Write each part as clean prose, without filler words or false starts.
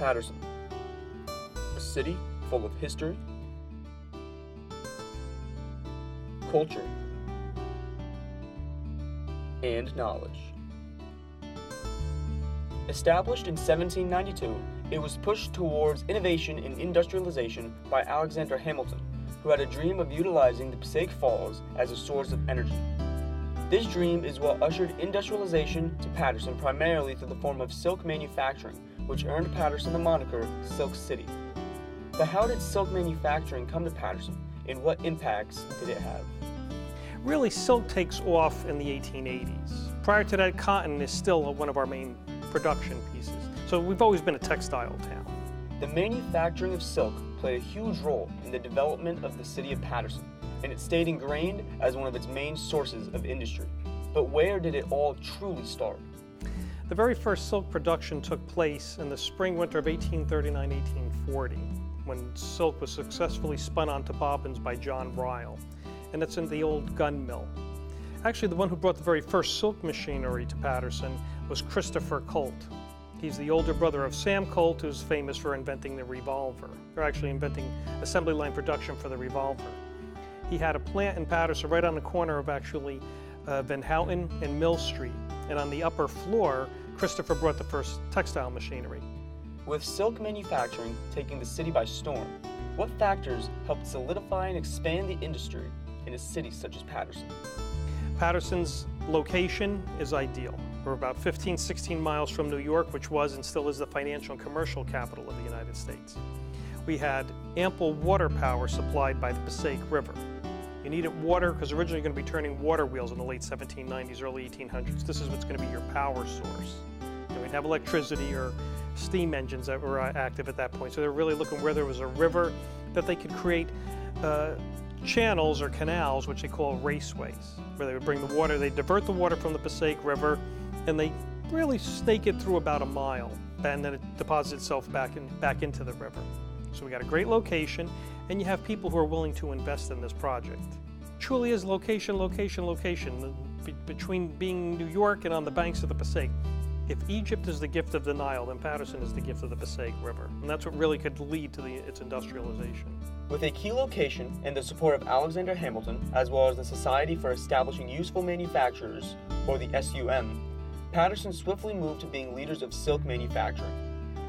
Paterson, a city full of history, culture, and knowledge. Established in 1792, it was pushed towards innovation and industrialization by Alexander Hamilton, who had a dream of utilizing the Passaic Falls as a source of energy. This dream is what ushered industrialization to Paterson primarily through the form of silk manufacturing, which earned Paterson the moniker Silk City. But how did silk manufacturing come to Paterson, and what impacts did it have? Really, silk takes off in the 1880s. Prior to that, cotton is still one of our main production pieces. So we've always been a textile town. The manufacturing of silk played a huge role in the development of the city of Paterson, and it stayed ingrained as one of its main sources of industry. But where did it all truly start? The very first silk production took place in the spring-winter of 1839-1840, when silk was successfully spun onto bobbins by John Ryle, and it's in the old gun mill. Actually, the one who brought the very first silk machinery to Paterson was Christopher Colt. He's the older brother of Sam Colt, who's famous for inventing the revolver. They're actually inventing assembly line production for the revolver. He had a plant in Paterson right on the corner of actually Van Houten and Mill Street. And on the upper floor, Christopher brought the first textile machinery. With silk manufacturing taking the city by storm, what factors helped solidify and expand the industry in a city such as Paterson? Paterson's location is ideal. We're about 15, 16 miles from New York, which was and still is the financial and commercial capital of the United States. We had ample water power supplied by the Passaic River. You needed water because originally you're going to be turning water wheels in the late 1790s, early 1800s. This is what's going to be your power source. We didn't have electricity or steam engines that were active at that point, so they're really looking where there was a river that they could create channels or canals, which they call raceways, where they would bring the water, they divert the water from the Passaic River, and they really snake it through about a mile, and then it deposits itself back into the river. So we got a great location, and you have people who are willing to invest in this project. Truly is location, location, location. Between being New York and on the banks of the Passaic. If Egypt is the gift of the Nile, then Paterson is the gift of the Passaic River. And that's what really could lead to its industrialization. With a key location and the support of Alexander Hamilton, as well as the Society for Establishing Useful Manufacturers, or the SUM, Paterson swiftly moved to being leaders of silk manufacturing.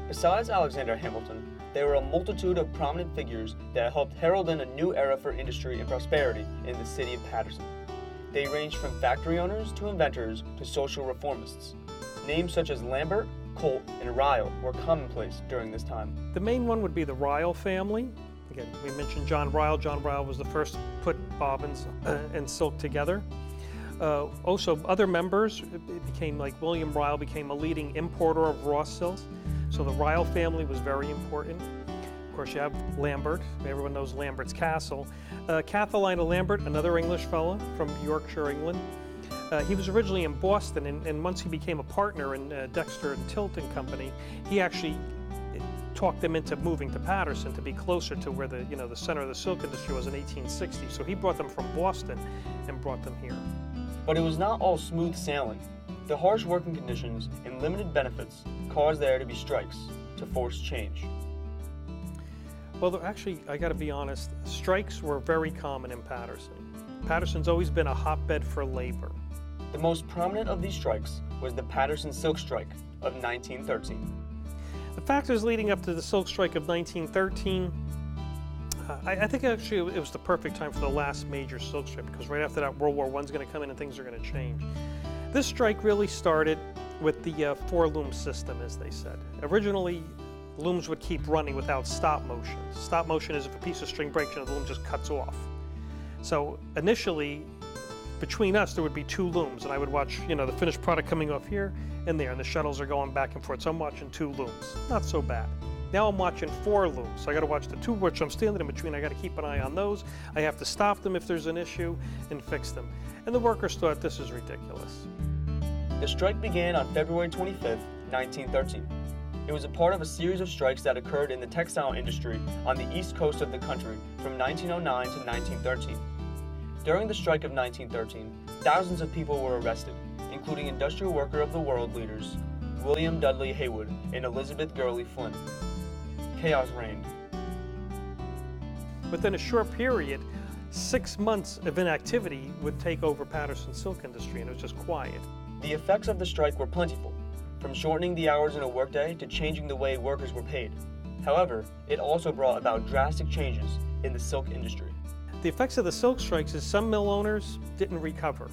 Besides Alexander Hamilton, there were a multitude of prominent figures that helped herald in a new era for industry and prosperity in the city of Paterson. They ranged from factory owners to inventors to social reformists. Names such as Lambert, Colt, and Ryle were commonplace during this time. The main one would be the Ryle family. Again, we mentioned John Ryle. John Ryle was the first to put bobbins and silk together. Also, other members, it became like William Ryle became a leading importer of raw silks. So the Ryle family was very important. Of course, you have Lambert. Everyone knows Lambert's Castle. Cathalina Lambert, another English fellow from Yorkshire, England. He was originally in Boston, and once he became a partner in Dexter and Tilton Company, he actually talked them into moving to Paterson to be closer to where the center of the silk industry was in 1860. So he brought them from Boston and brought them here. But it was not all smooth sailing. The harsh working conditions and limited benefits caused there to be strikes to force change. Well, actually, I got to be honest, strikes were very common in Paterson. Paterson's always been a hotbed for labor. The most prominent of these strikes was the Paterson Silk Strike of 1913. The factors leading up to the Silk Strike of 1913, I think actually it was the perfect time for the last major silk strike, because right after that World War I is going to come in and things are going to change. This strike really started with the four-loom system, as they said. Originally, looms would keep running without stop motion. Stop motion is if a piece of string breaks and the loom just cuts off. So initially, between us, there would be two looms, and I would watch, the finished product coming off here and there, and the shuttles are going back and forth. So I'm watching two looms. Not so bad. Now I'm watching four looms. So I got to watch the two which I'm standing in between. I got to keep an eye on those. I have to stop them if there's an issue and fix them. And the workers thought this is ridiculous. The strike began on February 25th, 1913. It was a part of a series of strikes that occurred in the textile industry on the east coast of the country from 1909 to 1913. During the strike of 1913, thousands of people were arrested, including Industrial Worker of the World leaders William Dudley Haywood and Elizabeth Gurley Flynn. Chaos reigned. Within a short period, 6 months of inactivity would take over Paterson's silk industry, and it was just quiet. The effects of the strike were plentiful, from shortening the hours in a workday to changing the way workers were paid. However, it also brought about drastic changes in the silk industry. The effects of the silk strikes is some mill owners didn't recover,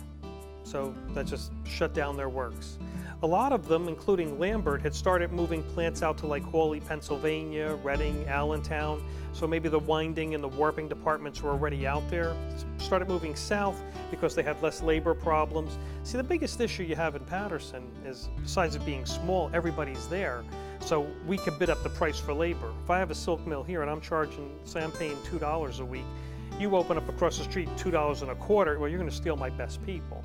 so that just shut down their works. A lot of them, including Lambert, had started moving plants out to like Hawley, Pennsylvania, Reading, Allentown, so maybe the winding and the warping departments were already out there. Started moving south because they had less labor problems. See, the biggest issue you have in Paterson is, besides it being small, everybody's there, so we can bid up the price for labor. If I have a silk mill here and I'm charging, say I'm paying $2 a week, you open up across the street $2.25, well, you're going to steal my best people.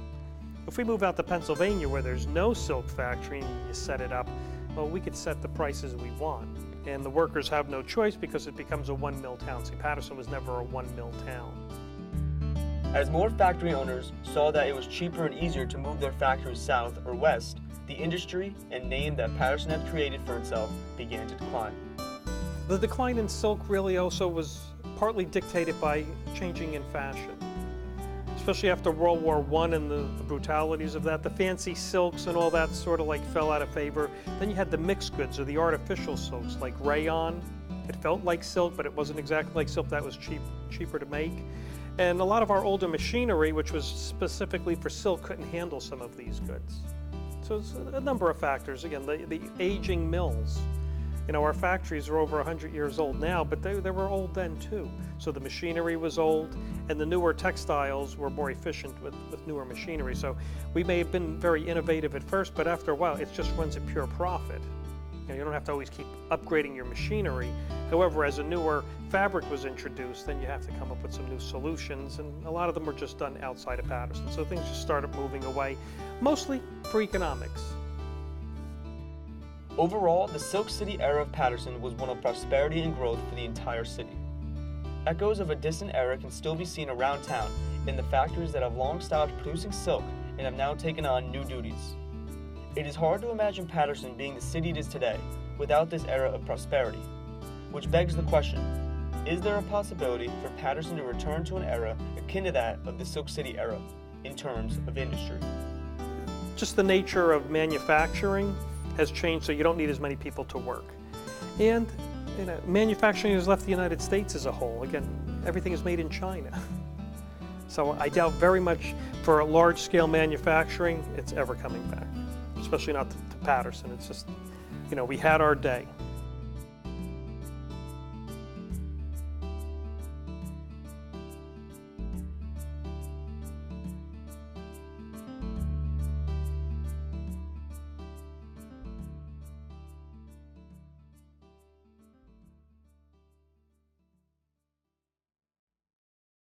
If we move out to Pennsylvania where there's no silk factory and you set it up, well, we could set the prices we want. And the workers have no choice because it becomes a one-mill town. See, Paterson was never a one-mill town. As more factory owners saw that it was cheaper and easier to move their factories south or west, the industry and name that Paterson had created for itself began to decline. The decline in silk really also was partly dictated by changing in fashion. Especially after World War I and the brutalities of that, the fancy silks and all that sort of like fell out of favor. Then you had the mixed goods or the artificial silks like rayon. It felt like silk, but it wasn't exactly like silk. That was cheaper to make. And a lot of our older machinery, which was specifically for silk, couldn't handle some of these goods. So it's a number of factors. Again, the aging mills. You know, our factories are over 100 years old now, but they were old then too. So the machinery was old, and the newer textiles were more efficient with newer machinery. So we may have been very innovative at first, but after a while, it just runs at pure profit. You know, you don't have to always keep upgrading your machinery. However, as a newer fabric was introduced, then you have to come up with some new solutions, and a lot of them were just done outside of Paterson. So things just started moving away, mostly for economics. Overall, the Silk City era of Paterson was one of prosperity and growth for the entire city. Echoes of a distant era can still be seen around town in the factories that have long stopped producing silk and have now taken on new duties. It is hard to imagine Paterson being the city it is today without this era of prosperity, which begs the question, is there a possibility for Paterson to return to an era akin to that of the Silk City era in terms of industry? Just the nature of manufacturing has changed, so you don't need as many people to work. And you know, manufacturing has left the United States as a whole. Again, everything is made in China. So I doubt very much for a large-scale manufacturing, it's ever coming back, especially not to Paterson. It's just, you know, we had our day.